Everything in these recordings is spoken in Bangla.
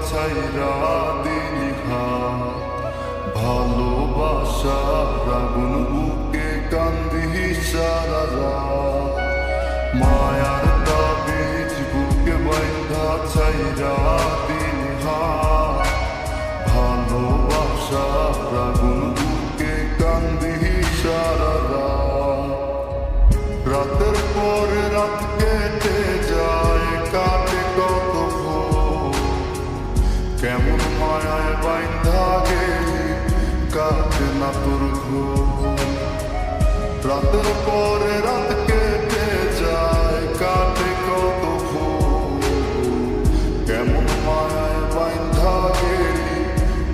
ছাইরা দিলি হাত, ভালোবাসার আগুন বুকে কান্দি সারা রাত, মায়ার তাবিজ বুকে বাইন্ধা ছাইরা দিলি হাত, ভালোবাসার আগুন বুকে কান্দি সারা রাত। রাতের পরে রাত কেটে যায়, কাটে কত ভোর, কেমন মায়ায় বাইন্ধা গেলি কাটে না তোর ঘোর। রাতের পরে রাত কেটে যায়, কাটে কত ভোর, কেমন মায়ায় বাইন্ধা গেলি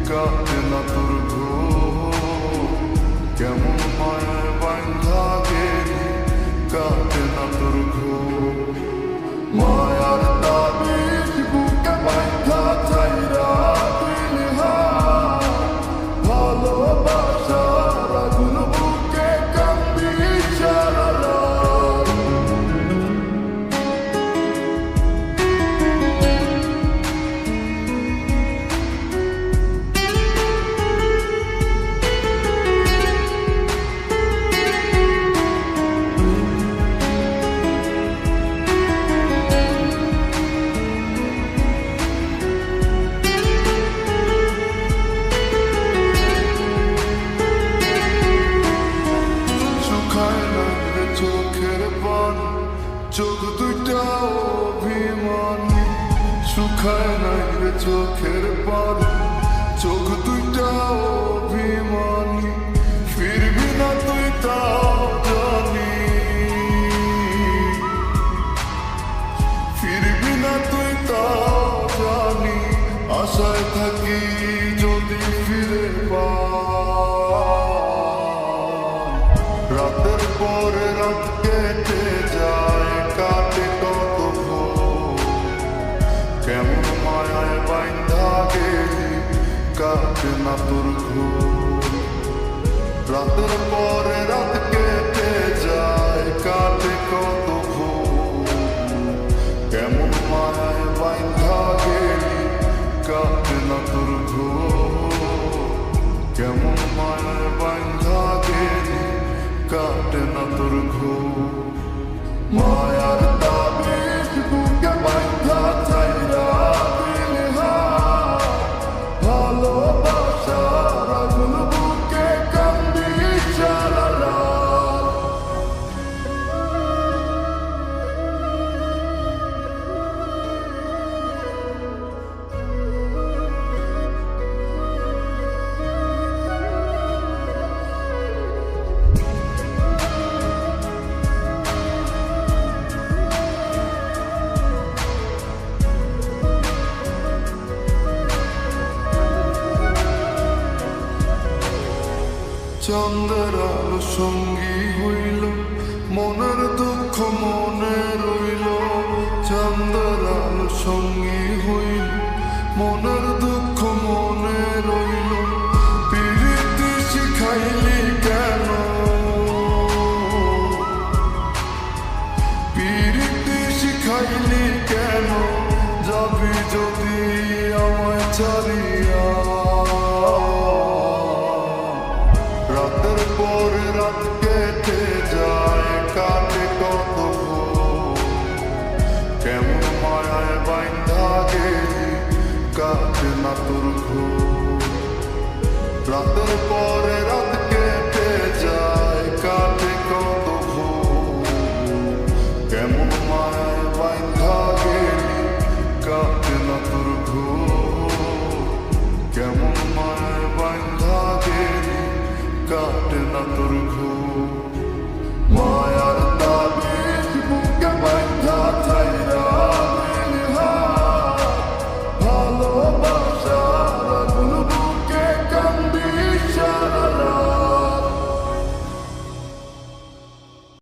কাটে না তোর ঘোর, কেমন মায়ায় বাইন্ধা গেলি কাটে না তোর ঘোর। মায়ার তাবিজ বুকে বাইন্ধা ছাইরা দিলি হাত, ভালোবাসার আগুন বুকে কান্দি সারা রাত। চোখের পানি, চোখ দুইটা অভিমানী, শুকায় নাই রে চোখের পানি, চোখ দুইটা অভিমানী, ফিরবি না তুই তাও জানি, ফিরবি না তুই তাও জানি, আশায় থাকি যদি ফিরে পাই। রাতের পরে রাত কেটে যায়, কাটে কত ভোর, কেমন মায়ায় বাইন্ধা গেলি কাটে না তোর ঘোর। রাতের পরে রাত কেটে যায়, কাটে কত ভোর, কেমন মায়ায় বাইন্ধা গেলি কাটে না তোর ঘোর, কেমন মায়ায় বাইন্ধা গেলি কাটে না তোর ঘোর। মায়ার তাবিজ বুকে বাইন্ধা ছাইরা দিলি হাত, ভালোবাসার আগুন বুকে কান্দি সারা রাত। চন্দ্রের আলো সঙ্গী হইল, মনের দুঃখ মনে রইল, চন্দ্রের আলো সঙ্গী হইল, মনের দুঃখ মনে রইল, প্রীতি শিখাইলি কেন, প্রীতি শিখাইলি কেন, যাবি যদি আমায় ছাড়িয়া। রাতের পরে রাত কেটে যায়, কাটে কত ভোর, কেমন মায়ায় বাইন্ধা গেলি কাটে না তোর ঘোর। রাতের পরে রাত